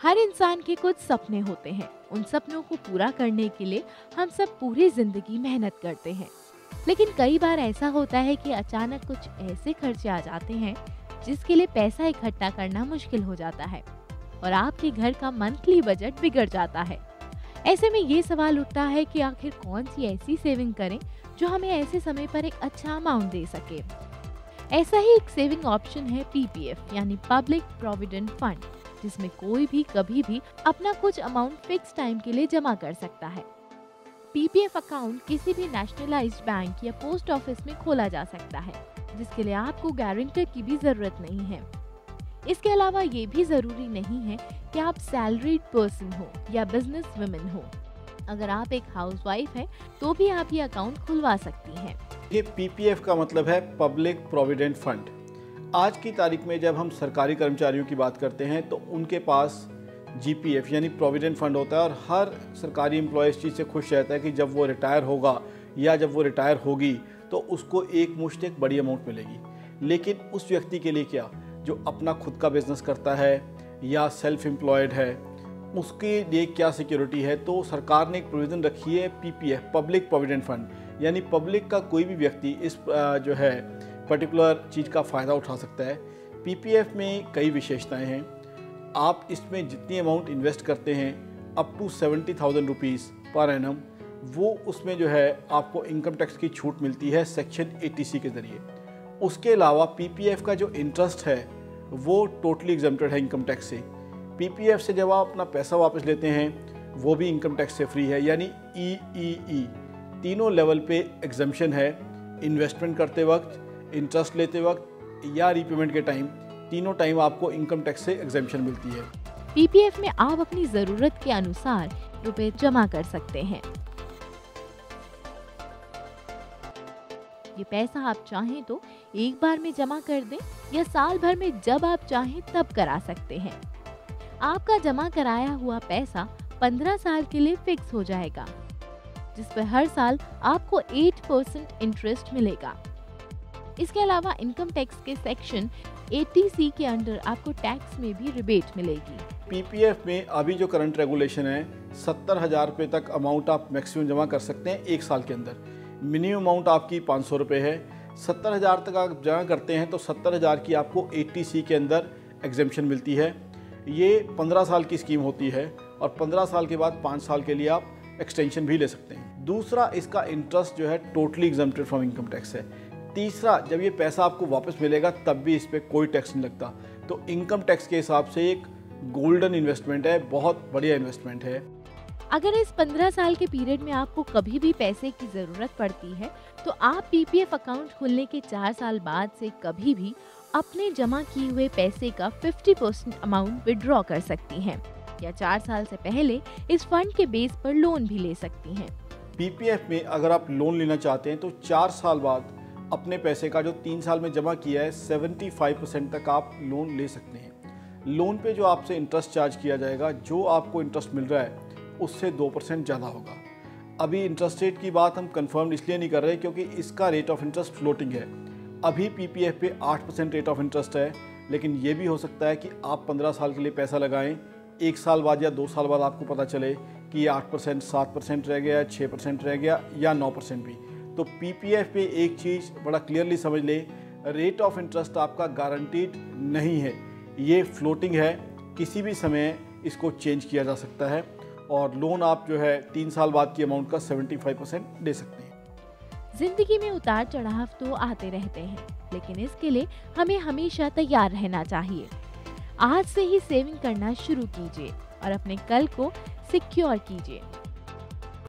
हर इंसान के कुछ सपने होते हैं। उन सपनों को पूरा करने के लिए हम सब पूरी जिंदगी मेहनत करते हैं, लेकिन कई बार ऐसा होता है कि अचानक कुछ ऐसे खर्चे आ जाते हैं जिसके लिए पैसा इकट्ठा करना मुश्किल हो जाता है और आपके घर का मंथली बजट बिगड़ जाता है। ऐसे में ये सवाल उठता है कि आखिर कौन सी ऐसी सेविंग करें जो हमें ऐसे समय पर एक अच्छा अमाउंट दे सके। ऐसा ही एक सेविंग ऑप्शन है पीपीएफ यानी पब्लिक प्रोविडेंट फंड, जिसमें कोई भी कभी भी अपना कुछ अमाउंट फिक्स टाइम के लिए जमा कर सकता है। पीपीएफ अकाउंट किसी भी नेशनलाइज्ड बैंक या पोस्ट ऑफिस में खोला जा सकता है, जिसके लिए आपको गारंटर की भी जरूरत नहीं है। इसके अलावा ये भी जरूरी नहीं है कि आप सैलरीड पर्सन हो या बिजनेस वुमेन हो। अगर आप एक हाउसवाइफ है तो भी आप ये अकाउंट खुलवा सकती हैं। ये पीपीएफ का मतलब है पब्लिक प्रोविडेंट फंड। आज की तारीख में जब हम सरकारी कर्मचारियों की बात करते हैं तो उनके पास जीपीएफ यानी प्रोविडेंट फंड होता है और हर सरकारी एम्प्लॉय इस चीज़ से खुश रहता है कि जब वो रिटायर होगा या जब वो रिटायर होगी तो उसको एक मुश्त एक बड़ी अमाउंट मिलेगी। लेकिन उस व्यक्ति के लिए क्या, जो अपना खुद का बिजनेस करता है या सेल्फ एम्प्लॉयड है, उसके लिए क्या सिक्योरिटी है? तो सरकार ने एक प्रोविज़न रखी है पीपीएफ पब्लिक प्रोविडेंट फंड, यानी पब्लिक का कोई भी व्यक्ति इस जो है पर्टिकुलर चीज़ का फ़ायदा उठा सकता है। पीपीएफ में कई विशेषताएं हैं। आप इसमें जितनी अमाउंट इन्वेस्ट करते हैं up to 70,000 rupees per annum, वो उसमें जो है आपको इनकम टैक्स की छूट मिलती है सेक्शन 80C के ज़रिए। उसके अलावा पीपीएफ का जो इंटरेस्ट है वो टोटली एग्जम्प्टेड है इनकम टैक्स से। पीपीएफ से जब आप अपना पैसा वापस लेते हैं वो भी इनकम टैक्स से फ्री है, यानी ईईई तीनों लेवल पे एग्जम्पशन है। इन्वेस्टमेंट करते वक्त, इंटरेस्ट लेते वक्त या रीपेमेंट के टाइम, तीनों टाइम आपको इनकम टैक्स से एग्जम्पशन मिलती है। पीपीएफ में आप अपनी जरूरत के अनुसार रुपए जमा कर सकते हैं। ये पैसा आप चाहें तो एक बार में जमा कर दें या साल भर में जब आप चाहें तब करा सकते हैं। आपका जमा कराया हुआ पैसा 15 साल के लिए फिक्स हो जाएगा, जिस पर हर साल आपको 8% इंटरेस्ट मिलेगा। इसके अलावा इनकम टैक्स के सेक्शन 80C के अंडर आपको टैक्स में भी रिबेट मिलेगी। पीपीएफ में अभी जो करंट रेगुलेशन है 70,000 रुपये तक अमाउंट आप मैक्सिमम जमा कर सकते हैं एक साल के अंदर। मिनिमम अमाउंट आपकी 500 रुपये है। 70,000 तक आप जमा करते हैं तो 70,000 की आपको 80C के अंदर एग्जम्पशन मिलती है। ये 15 साल की स्कीम होती है और 15 साल के बाद 5 साल के लिए आप एक्सटेंशन भी ले सकते हैं। दूसरा, इसका इंटरेस्ट जो है totally exempted from income tax है। तीसरा, जब ये पैसा आपको वापस मिलेगा तब भी इस पर कोई टैक्स नहीं लगता। तो इनकम टैक्स के हिसाब से एक गोल्डन इन्वेस्टमेंट है, बहुत बढ़िया इन्वेस्टमेंट है। अगर इस 15 साल के पीरियड में आपको कभी भी पैसे की जरूरत पड़ती है तो आप पीपीएफ अकाउंट खुलने के 4 साल बाद से कभी भी अपने जमा किए हुए पैसे का 50% अमाउंट विड्रॉ कर सकती हैं या 4 साल से पहले इस फंड के बेस पर लोन भी ले सकती हैं। पीपीएफ में अगर आप लोन लेना चाहते हैं तो 4 साल बाद अपने पैसे का जो 3 साल में जमा किया है 75% तक आप लोन ले सकते हैं। लोन पे जो आपसे इंटरेस्ट चार्ज किया जाएगा, जो आपको इंटरेस्ट मिल रहा है उससे 2% ज़्यादा होगा। अभी इंटरेस्ट रेट की बात हम कंफर्म इसलिए नहीं कर रहे क्योंकि इसका रेट ऑफ इंटरेस्ट फ्लोटिंग है। अभी पीपीएफ पे 8% रेट ऑफ इंटरेस्ट है, लेकिन ये भी हो सकता है कि आप 15 साल के लिए पैसा लगाएं, 1 साल बाद या 2 साल बाद आपको पता चले कि ये 8%, 7% रह गया, 6% रह गया या 9% भी। तो पीपीएफ पे एक चीज़ बड़ा क्लियरली समझ ले, रेट ऑफ इंटरेस्ट आपका गारंटीड नहीं है, ये फ्लोटिंग है, किसी भी समय इसको चेंज किया जा सकता है और लोन आप जो है 3 साल बाद की अमाउंट का 75% ले सकते हैं। जिंदगी में उतार चढ़ाव तो आते रहते हैं, लेकिन इसके लिए हमें हमेशा तैयार रहना चाहिए। आज से ही सेविंग करना शुरू कीजिए और अपने कल को सिक्योर कीजिए।